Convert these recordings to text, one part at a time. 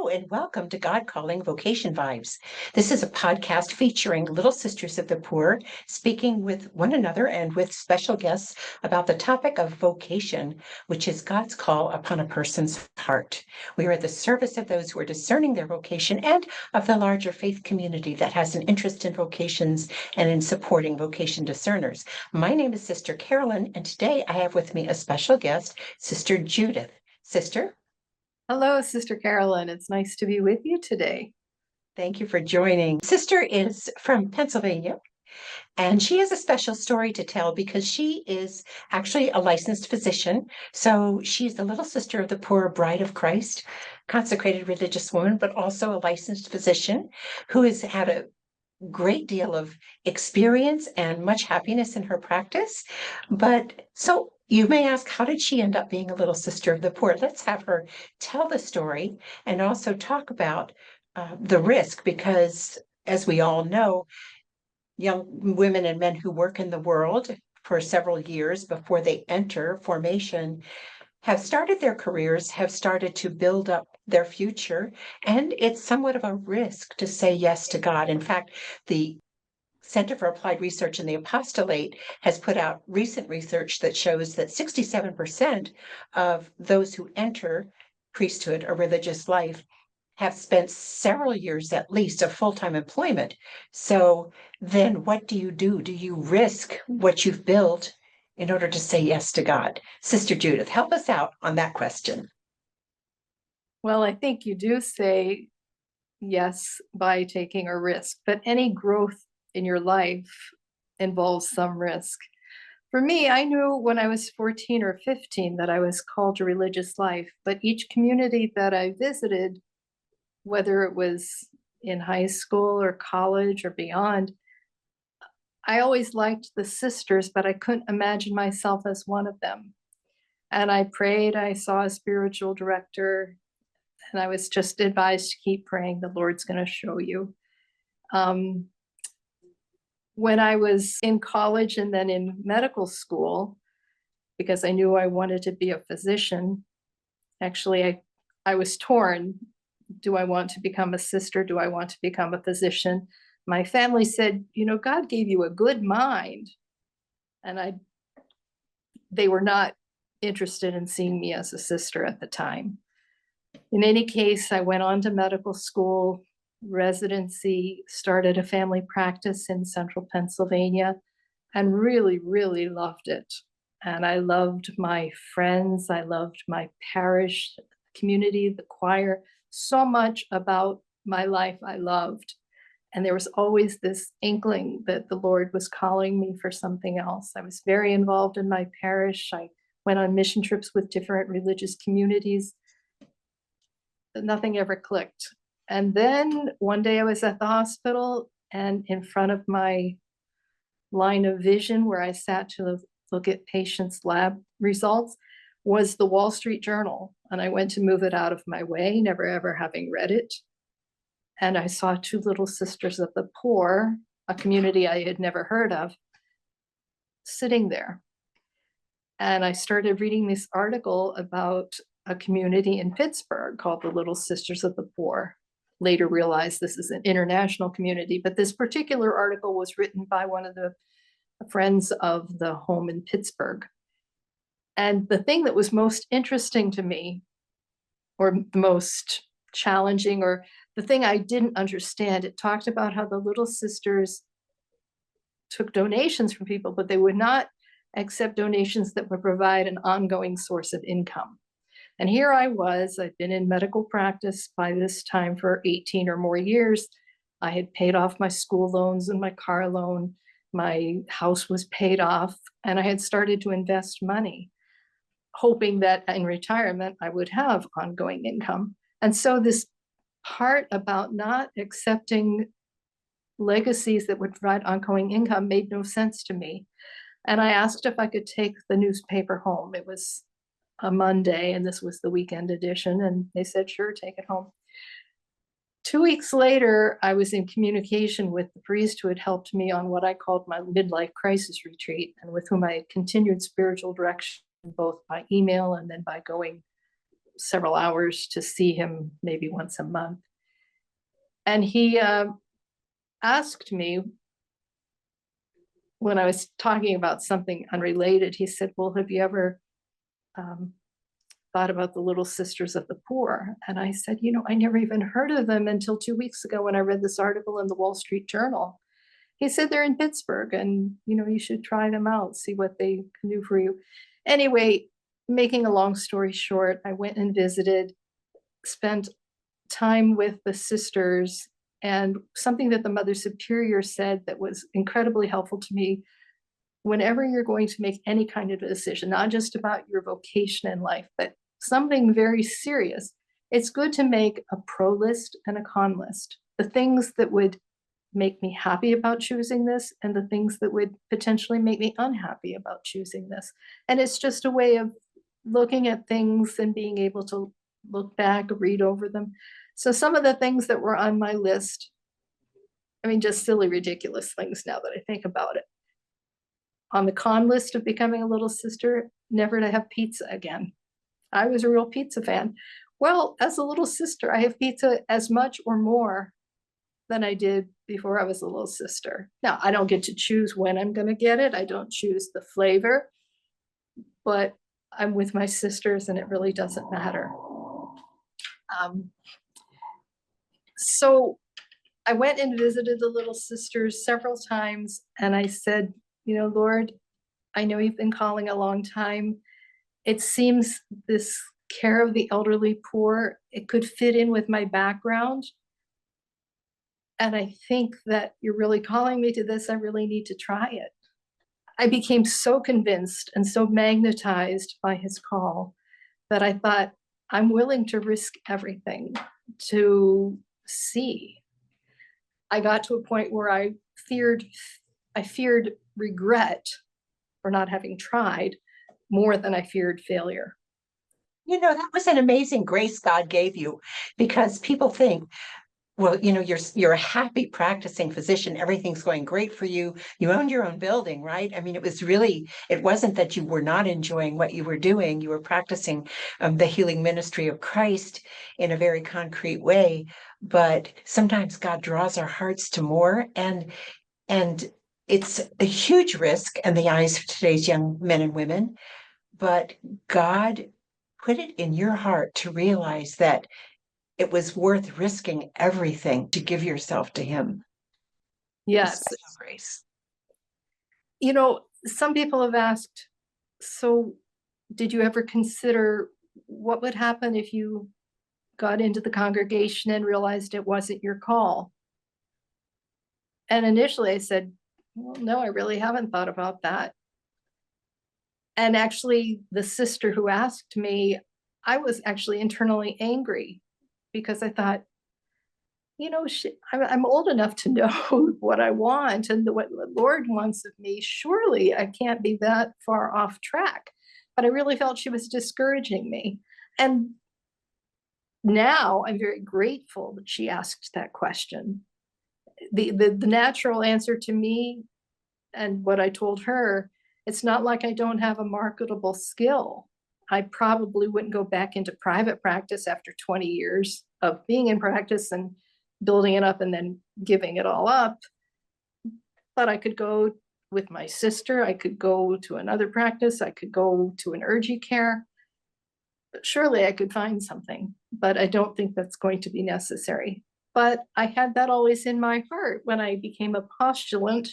Hello and welcome to God Calling Vocation Vibes. This is a podcast featuring little sisters of the poor speaking with one another and with special guests about the topic of vocation, which is God's call upon a person's heart. We are at the service of those who are discerning their vocation and of the larger faith community that has an interest in vocations and in supporting vocation discerners. My name is Sister Carolyn, and today I have with me a special guest, Sister Judith. Sister? Hello, Sister Carolyn. It's nice to be with you today. Thank you for joining. Sister is from Pennsylvania, and she has a special story to tell because she is actually a licensed physician. So she's the little sister of the poor bride of Christ, consecrated religious woman, but also a licensed physician who has had a great deal of experience and much happiness in her practice. But so you may ask, how did she end up being a little sister of the poor? Let's have her tell the story and also talk about the risk, because as we all know, young women and men who work in the world for several years before they enter formation have started their careers, have started to build up their future, and it's somewhat of a risk to say yes to God. In fact, the Center for Applied Research in the Apostolate has put out recent research that shows that 67% of those who enter priesthood or religious life have spent several years at least of full-time employment. So then what do? Do you risk what you've built in order to say yes to God? Sister Judith, help us out on that question. Well, I think you do say yes by taking a risk, but any growth in your life involves some risk. For me, I knew when I was 14 or 15 that I was called to religious life, but each community that I visited, whether it was in high school or college or beyond, I always liked the sisters, but I couldn't imagine myself as one of them. And I prayed, I saw a spiritual director, and I was just advised to keep praying. The Lord's going to show you. When I was in college and then in medical school, because I knew I wanted to be a physician, actually, I was torn. Do I want to become a sister? Do I want to become a physician? My family said, God gave you a good mind. And they were not interested in seeing me as a sister at the time. In any case, I went on to medical school, residency, started a family practice in central Pennsylvania, and really, really loved it. And I loved my friends. I loved my parish community, the choir, so much about my life I loved. And there was always this inkling that the Lord was calling me for something else. I was very involved in my parish. I went on mission trips with different religious communities. But nothing ever clicked. And then one day I was at the hospital, and in front of my line of vision where I sat to look at patients' lab results was the Wall Street Journal. And I went to move it out of my way, never ever having read it. And I saw two little sisters of the poor, a community I had never heard of, sitting there. And I started reading this article about a community in Pittsburgh called the Little Sisters of the Poor. Later realized this is an international community, but this particular article was written by one of the friends of the home in Pittsburgh. And the thing that was most interesting to me, or the most challenging, or the thing I didn't understand, it talked about how the Little Sisters took donations from people, but they would not accept donations that would provide an ongoing source of income. And here I was, I'd been in medical practice by this time for 18 or more years. I had paid off my school loans and my car loan. My house was paid off, and I had started to invest money, hoping that in retirement I would have ongoing income. And so this part about not accepting legacies that would provide ongoing income made no sense to me. And I asked if I could take the newspaper home. It was a Monday, and this was the weekend edition, and they said, sure, take it home. 2 weeks later, I was in communication with the priest who had helped me on what I called my midlife crisis retreat, and with whom I had continued spiritual direction both by email and then by going several hours to see him maybe once a month. And he asked me, when I was talking about something unrelated, he said, well, have you ever thought about the Little Sisters of the Poor? And I said, I never even heard of them until 2 weeks ago when I read this article in the Wall Street Journal. He said, they're in Pittsburgh and, you should try them out, see what they can do for you. Anyway, making a long story short, I went and visited, spent time with the sisters, and something that the Mother Superior said that was incredibly helpful to me: whenever you're going to make any kind of a decision, not just about your vocation in life, but something very serious, it's good to make a pro list and a con list. The things that would make me happy about choosing this and the things that would potentially make me unhappy about choosing this. And it's just a way of looking at things and being able to look back, read over them. So some of the things that were on my list, just silly, ridiculous things now that I think about it. On the con list of becoming a little sister, never to have pizza again. I was a real pizza fan. Well, as a little sister, I have pizza as much or more than I did before I was a little sister. Now, I don't get to choose when I'm going to get it. I don't choose the flavor, but I'm with my sisters and it really doesn't matter. So I went and visited the Little Sisters several times, and I said, Lord, I know you've been calling a long time. It seems this care of the elderly poor, it could fit in with my background. And I think that you're really calling me to this. I really need to try it. I became so convinced and so magnetized by his call that I thought, I'm willing to risk everything to see. I got to a point where I feared regret for not having tried more than I feared failure. That was an amazing grace God gave you, because people think, well, you're a happy practicing physician. Everything's going great for you. You owned your own building, right? It wasn't that you were not enjoying what you were doing. You were practicing the healing ministry of Christ in a very concrete way. But sometimes God draws our hearts to more, and it's a huge risk in the eyes of today's young men and women. But God put it in your heart to realize that it was worth risking everything to give yourself to him. Yes. Grace. Some people have asked, so did you ever consider what would happen if you got into the congregation and realized it wasn't your call? And initially I said, well, no, I really haven't thought about that. And actually, the sister who asked me, I was actually internally angry, because I thought, I'm old enough to know what I want and what the Lord wants of me. Surely I can't be that far off track. But I really felt she was discouraging me. And now I'm very grateful that she asked that question. The natural answer to me, and what I told her, it's not like I don't have a marketable skill. I probably wouldn't go back into private practice after 20 years of being in practice and building it up and then giving it all up. But I could go with my sister. I could go to another practice. I could go to an urgent care. But surely I could find something, but I don't think that's going to be necessary. But I had that always in my heart when I became a postulant.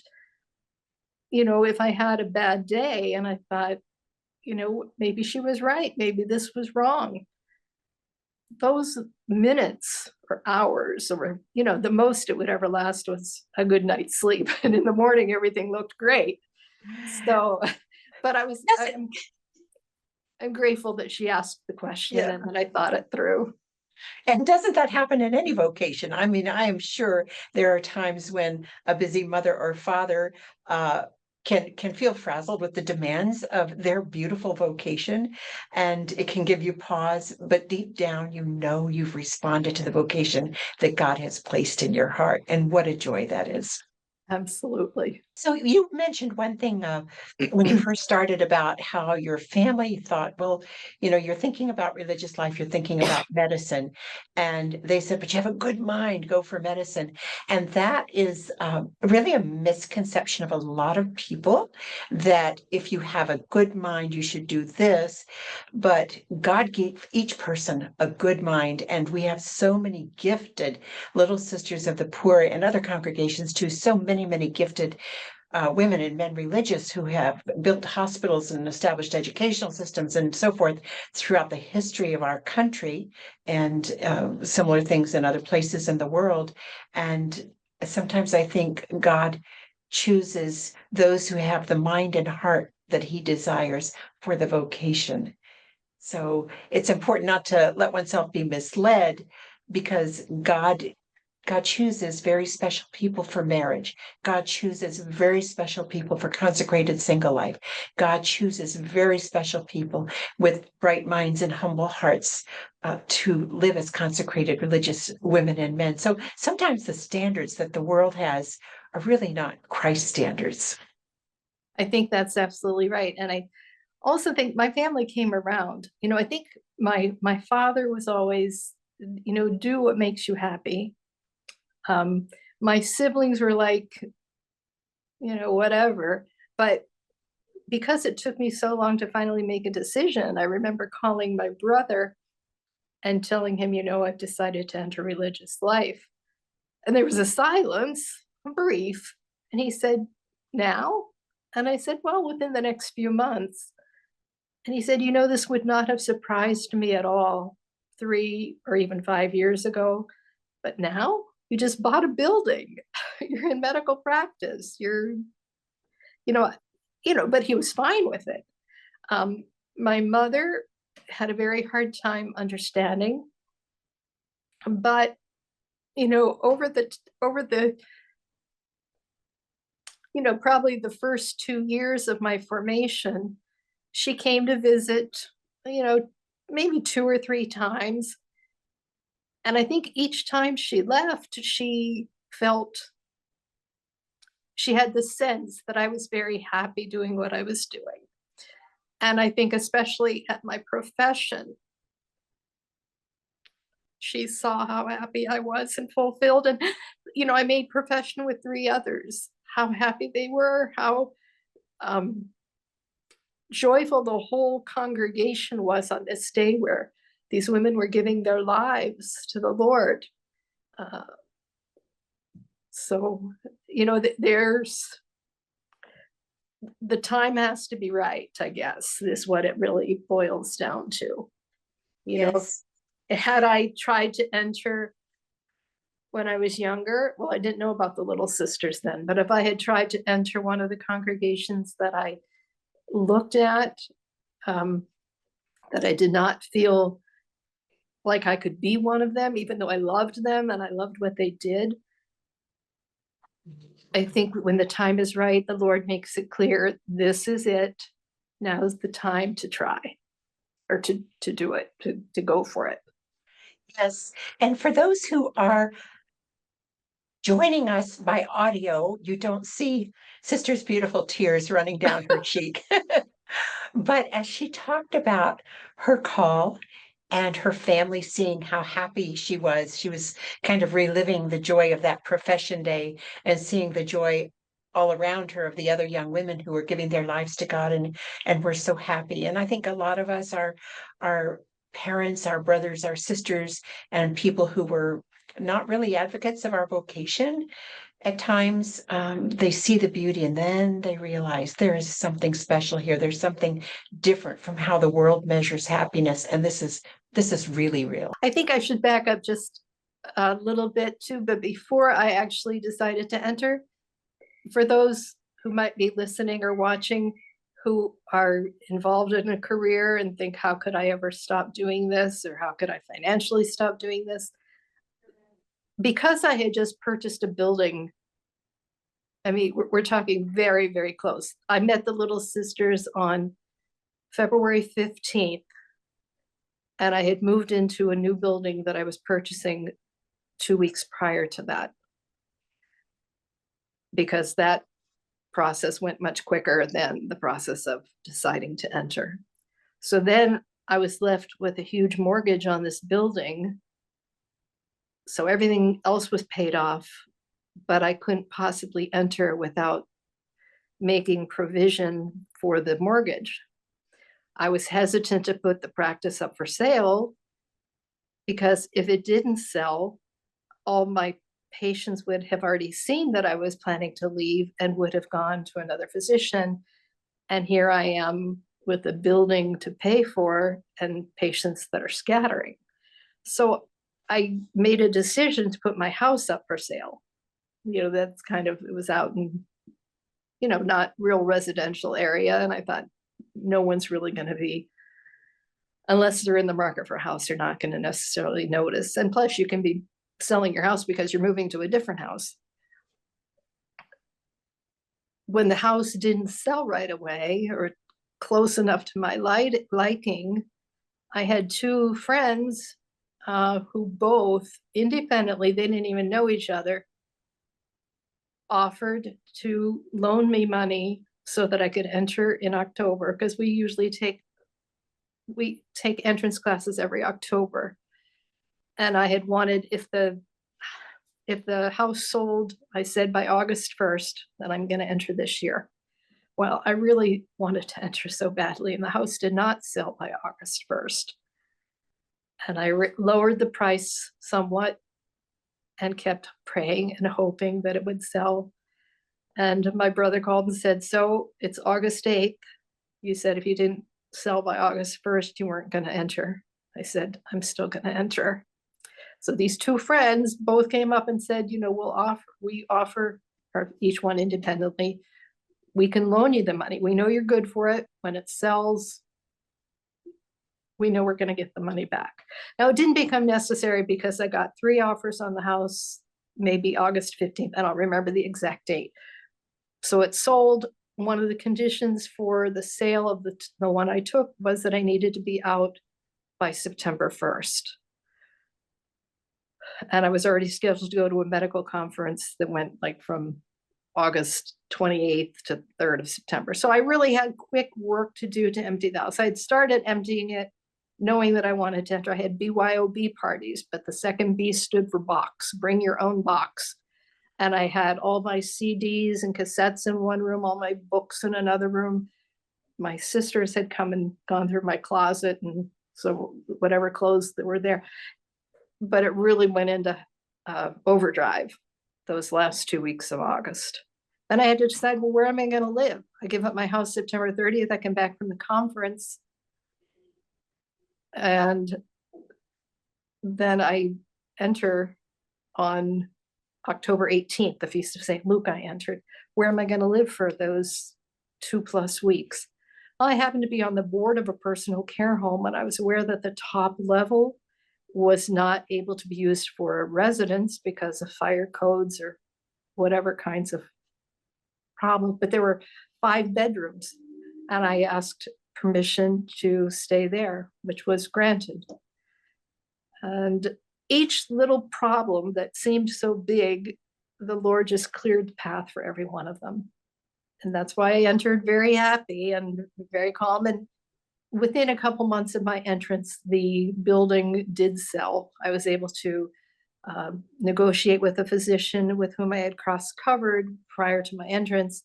If I had a bad day and I thought, maybe she was right, maybe this was wrong, those minutes or hours, or the most it would ever last was a good night's sleep, and in the morning everything looked great. So, but I'm grateful that she asked the question, and that I thought it through. And doesn't that happen in any vocation? I am sure there are times when a busy mother or father can feel frazzled with the demands of their beautiful vocation, and it can give you pause, but deep down, you've responded to the vocation that God has placed in your heart. And what a joy that is. Absolutely. So you mentioned one thing when you first started about how your family thought, well, you're thinking about religious life, you're thinking about medicine. And they said, but you have a good mind, go for medicine. And that is really a misconception of a lot of people, that if you have a good mind, you should do this. But God gave each person a good mind. And we have so many gifted little sisters of the poor and other congregations too, so many, many gifted women and men religious who have built hospitals and established educational systems and so forth throughout the history of our country, and similar things in other places in the world. And sometimes I think God chooses those who have the mind and heart that he desires for the vocation. So it's important not to let oneself be misled, because God chooses very special people for marriage. God chooses very special people for consecrated single life. God chooses very special people with bright minds and humble hearts to live as consecrated religious women and men. So sometimes the standards that the world has are really not Christ standards. I think that's absolutely right. And I also think my family came around. I think my father was always, do what makes you happy. My siblings were like, whatever. But because it took me so long to finally make a decision, I remember calling my brother and telling him, I've decided to enter religious life. And there was a silence, brief. And he said, now? And I said, well, within the next few months. And he said, this would not have surprised me at all 3 or even 5 years ago. But now you just bought a building. You're in medical practice. You know, but he was fine with it. My mother had a very hard time understanding, but over the probably the first 2 years of my formation, she came to visit, maybe 2 or 3 times. And I think each time she left, she had the sense that I was very happy doing what I was doing. And I think especially at my profession, she saw how happy I was and fulfilled. And, I made profession with 3 others, how happy they were, how um, joyful the whole congregation was on this day where these women were giving their lives to the Lord. Uh, so, there's the time has to be right, I guess, is what it really boils down to. Yes. Had I tried to enter when I was younger, well, I didn't know about the Little Sisters then, but if I had tried to enter one of the congregations that I looked at, that I did not feel like I could be one of them, even though I loved them and I loved what they did, I think when the time is right, the Lord makes it clear, this is it. Now's the time to try, or to do it, to go for it. Yes. And for those who are joining us by audio, you don't see Sister's beautiful tears running down her cheek. But as she talked about her call and her family seeing how happy she was kind of reliving the joy of that profession day and seeing the joy all around her of the other young women who were giving their lives to God and were so happy. And I think a lot of us are our parents, our brothers, our sisters, and people who were not really advocates of our vocation. At times, they see the beauty and then they realize there is something special here. There's something different from how the world measures happiness, and this is really real. I think I should back up just a little bit too, but before I actually decided to enter, for those who might be listening or watching who are involved in a career and think, how could I ever stop doing this? Or how could I financially stop doing this? Because I had just purchased a building, I mean, we're talking very, very close. I met the Little Sisters on February 15th, and I had moved into a new building that I was purchasing 2 weeks prior to that. because that process went much quicker than the process of deciding to enter. So then I was left with a huge mortgage on this building. So everything else was paid off, but I couldn't possibly enter without making provision for the mortgage. I was hesitant to put the practice up for sale because if it didn't sell, all my patients would have already seen that I was planning to leave and would have gone to another physician. And here I am with a building to pay for and patients that are scattering. So I made a decision to put my house up for sale. That's kind of, it was out in, not real residential area. And I thought, no one's really going to be, unless they're in the market for a house, they're not going to necessarily notice. And plus you can be selling your house because you're moving to a different house. When the house didn't sell right away or close enough to my liking, I had two friends who both independently, they didn't even know each other, offered to loan me money so that I could enter in October, because we usually take entrance classes every October. And I had wanted, if the house sold, I said by August 1st, that I'm going to enter this year. Well, I really wanted to enter so badly, and the house did not sell by August 1st. And I lowered the price somewhat and kept praying and hoping that it would sell. And my brother called and said, so it's August 8th. You said if you didn't sell by August 1st, you weren't going to enter. I said, I'm still going to enter. So these two friends both came up and said, we offer, or each one independently, we can loan you the money. We know you're good for it. When it sells, we know we're going to get the money back. Now, it didn't become necessary because I got 3 offers on the house, maybe August 15th. I don't remember the exact date. So it sold. One of the conditions for the sale of the one I took was that I needed to be out by September 1st. And I was already scheduled to go to a medical conference that went like from August 28th to 3rd of September. So I really had quick work to do to empty the house. I had started emptying it, knowing that I wanted to enter. I had BYOB parties, but the second B stood for box, bring your own box. And I had all my CDs and cassettes in one room, all my books in another room. My sisters had come and gone through my closet, and so whatever clothes that were there. But it really went into overdrive those last 2 weeks of August. Then I had to decide, well, where am I going to live? I give up my house September 30th. I come back from the conference. And then I enter on October 18th, the Feast of St. Luke. I entered. Where am I going to live for those 2+ weeks? Well, I happened to be on the board of a personal care home, and I was aware that the top level was not able to be used for residents because of fire codes or whatever kinds of problems, but there were 5 bedrooms, and I asked permission to stay there, which was granted. And each little problem that seemed so big, the Lord just cleared the path for every one of them. And that's why I entered very happy and very calm. And within a couple months of my entrance, the building did sell. I was able to negotiate with a physician with whom I had cross-covered prior to my entrance.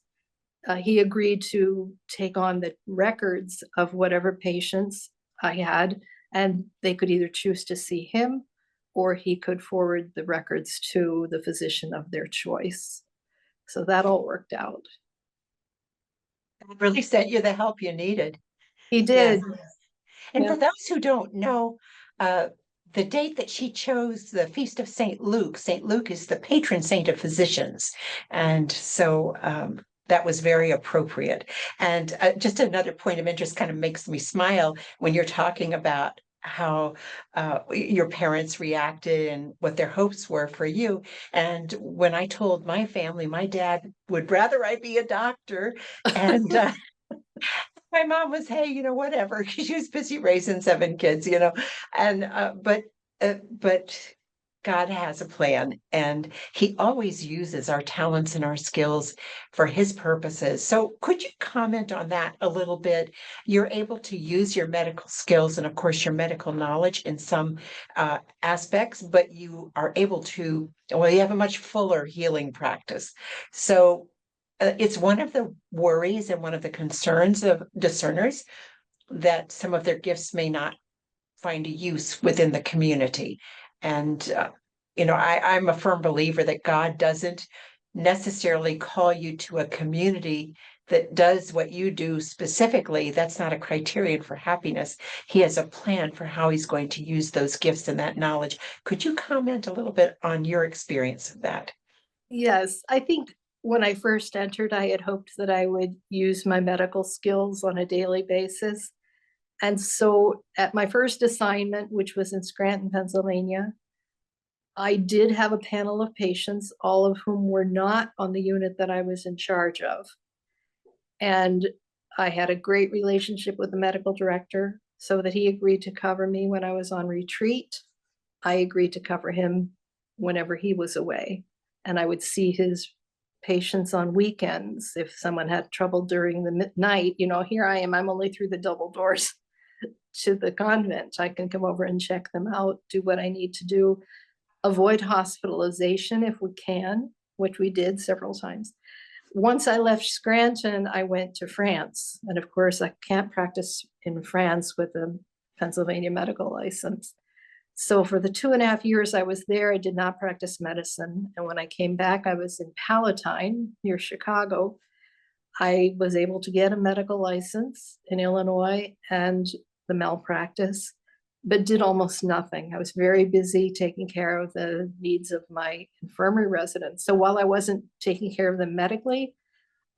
He agreed to take on the records of whatever patients I had, and they could either choose to see him or he could forward the records to the physician of their choice. So that all worked out. God really sent you the help you needed. He did. Yes. And Yeah. for those who don't know, the date that she chose, the Feast of St. Luke is the patron saint of physicians. And so that was very appropriate. And just another point of interest kind of makes me smile when you're talking about how your parents reacted and what their hopes were for you. And when I told my family, my dad would rather I be a doctor. And my mom was, hey, whatever. She was busy raising 7 kids, and but God has a plan, and He always uses our talents and our skills for His purposes. So, could you comment on that a little bit? You're able to use your medical skills and, of course, your medical knowledge in some aspects, but you are able to, well, you have a much fuller healing practice. So, it's one of the worries and one of the concerns of discerners that some of their gifts may not find a use within the community. And, I'm a firm believer that God doesn't necessarily call you to a community that does what you do specifically. That's not a criterion for happiness. He has a plan for how he's going to use those gifts and that knowledge. Could you comment a little bit on your experience of that? Yes, I think when I first entered, I had hoped that I would use my medical skills on a daily basis. And so at my first assignment, which was in Scranton, Pennsylvania, I did have a panel of patients, all of whom were not on the unit that I was in charge of. And I had a great relationship with the medical director so that he agreed to cover me when I was on retreat. I agreed to cover him whenever he was away. And I would see his patients on weekends. If someone had trouble during the midnight, here I am, I'm only through the double doors to the convent. I can come over and check them out, do what I need to do, avoid hospitalization if we can, which we did several times. Once I left Scranton, I went to France. And of course, I can't practice in France with a Pennsylvania medical license. So for the 2.5 years I was there, I did not practice medicine. And when I came back, I was in Palatine near Chicago. I was able to get a medical license in Illinois and the malpractice, but did almost nothing. I was very busy taking care of the needs of my infirmary residents. So while I wasn't taking care of them medically,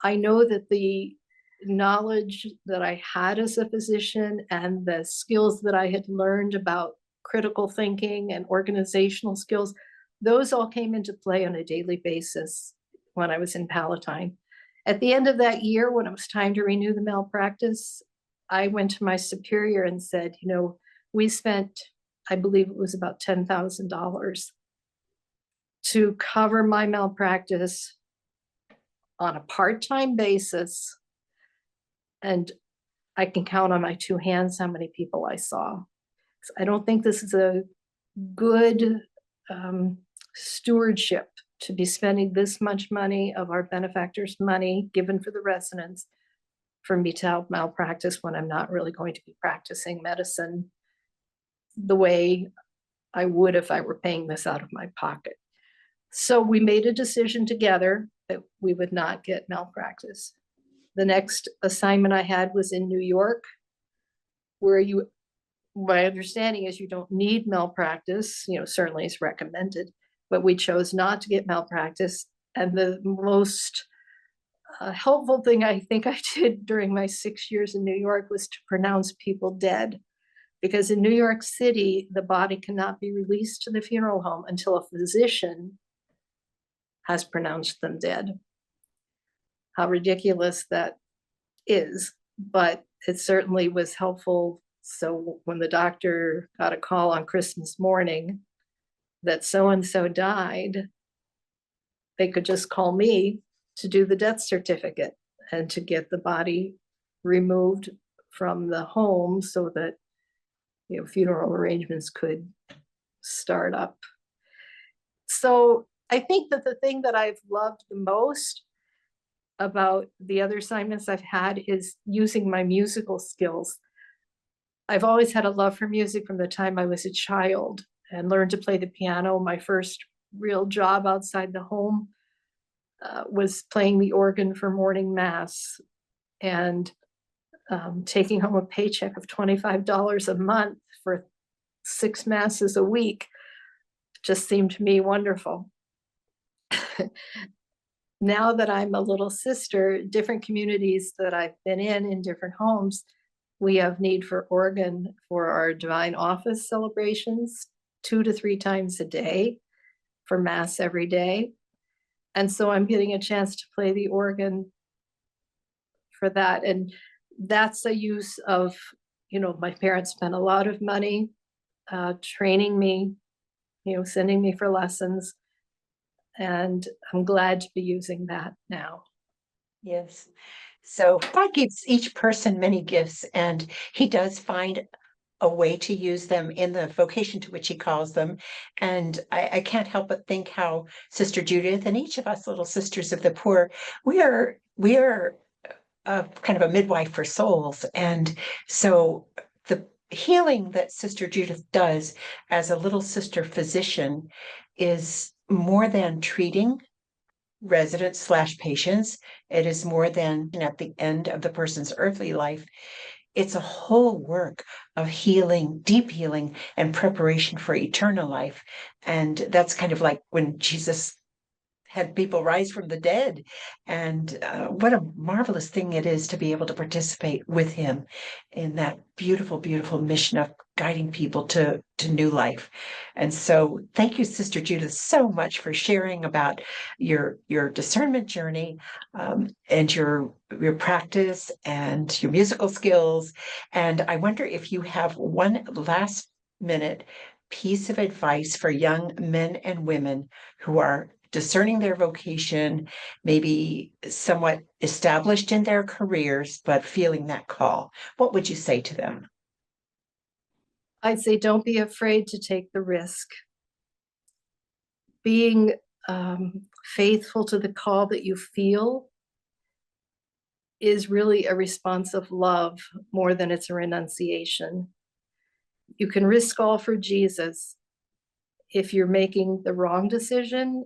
I know that the knowledge that I had as a physician and the skills that I had learned about critical thinking and organizational skills, those all came into play on a daily basis when I was in Palatine. At the end of that year, when it was time to renew the malpractice, I went to my superior and said, we spent, I believe it was about $10,000 to cover my malpractice on a part-time basis. And I can count on my two hands how many people I saw. So I don't think this is a good stewardship to be spending this much money of our benefactors' money given for the residents for me to have malpractice when I'm not really going to be practicing medicine the way I would if I were paying this out of my pocket. So we made a decision together that we would not get malpractice. The next assignment I had was in New York, where my understanding is you don't need malpractice, certainly it's recommended, but we chose not to get malpractice. And the most helpful thing I think I did during my 6 years in New York was to pronounce people dead. Because in New York City, the body cannot be released to the funeral home until a physician has pronounced them dead. How ridiculous that is, but it certainly was helpful. So when the doctor got a call on Christmas morning that so-and-so died, they could just call me to do the death certificate and to get the body removed from the home so that funeral arrangements could start up. So I think that the thing that I've loved the most about the other assignments I've had is using my musical skills. I've always had a love for music from the time I was a child and learned to play the piano. My first real job outside the home was playing the organ for morning mass, and taking home a paycheck of $25 a month for 6 masses a week just seemed to me wonderful. Now that I'm a little sister, different communities that I've been in different homes, we have need for organ for our divine office celebrations 2 to 3 times a day for mass every day. And so I'm getting a chance to play the organ for that. And that's a use of, my parents spent a lot of money training me sending me for lessons. And I'm glad to be using that now. Yes. So God gives each person many gifts, and he does find a way to use them in the vocation to which he calls them. And I can't help but think how Sister Judith and each of us little sisters of the poor, we are kind of a midwife for souls. And so the healing that Sister Judith does as a little sister physician is more than treating residents slash patients. It is more than at the end of the person's earthly life. It's a whole work of healing, deep healing, and preparation for eternal life. And that's kind of like when Jesus had people rise from the dead. And what a marvelous thing it is to be able to participate with him in that beautiful, beautiful mission of guiding people to new life. And so thank you, Sister Judith, so much for sharing about your discernment journey, and your practice and your musical skills. And I wonder if you have one last minute piece of advice for young men and women who are discerning their vocation, maybe somewhat established in their careers, but feeling that call. What would you say to them? I'd say don't be afraid to take the risk. Being faithful to the call that you feel is really a response of love more than it's a renunciation. You can risk all for Jesus. If you're making the wrong decision,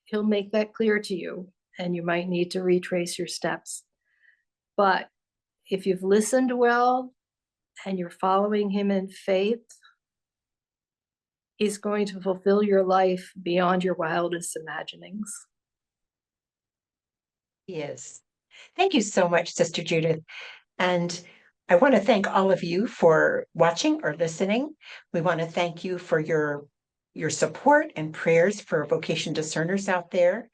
he'll make that clear to you, and you might need to retrace your steps. But if you've listened well and you're following him in faith, he's going to fulfill your life beyond your wildest imaginings. Yes. Thank you so much, Sister Judith. And I want to thank all of you for watching or listening. We want to thank you for your support and prayers for vocation discerners out there.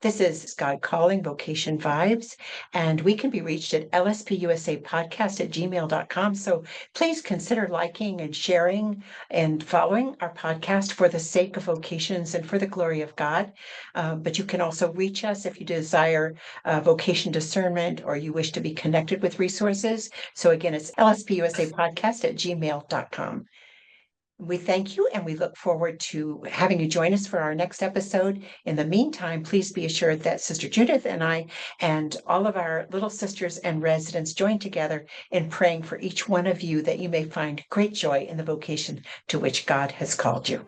This is God Calling Vocation Vibes, and we can be reached at LSPUSA-Podcast@gmail.com. So please consider liking and sharing and following our podcast for the sake of vocations and for the glory of God. But you can also reach us if you desire vocation discernment or you wish to be connected with resources. So again, it's LSPUSA-Podcast@gmail.com. We thank you, and we look forward to having you join us for our next episode. In the meantime, please be assured that Sister Judith and I and all of our little sisters and residents join together in praying for each one of you that you may find great joy in the vocation to which God has called you.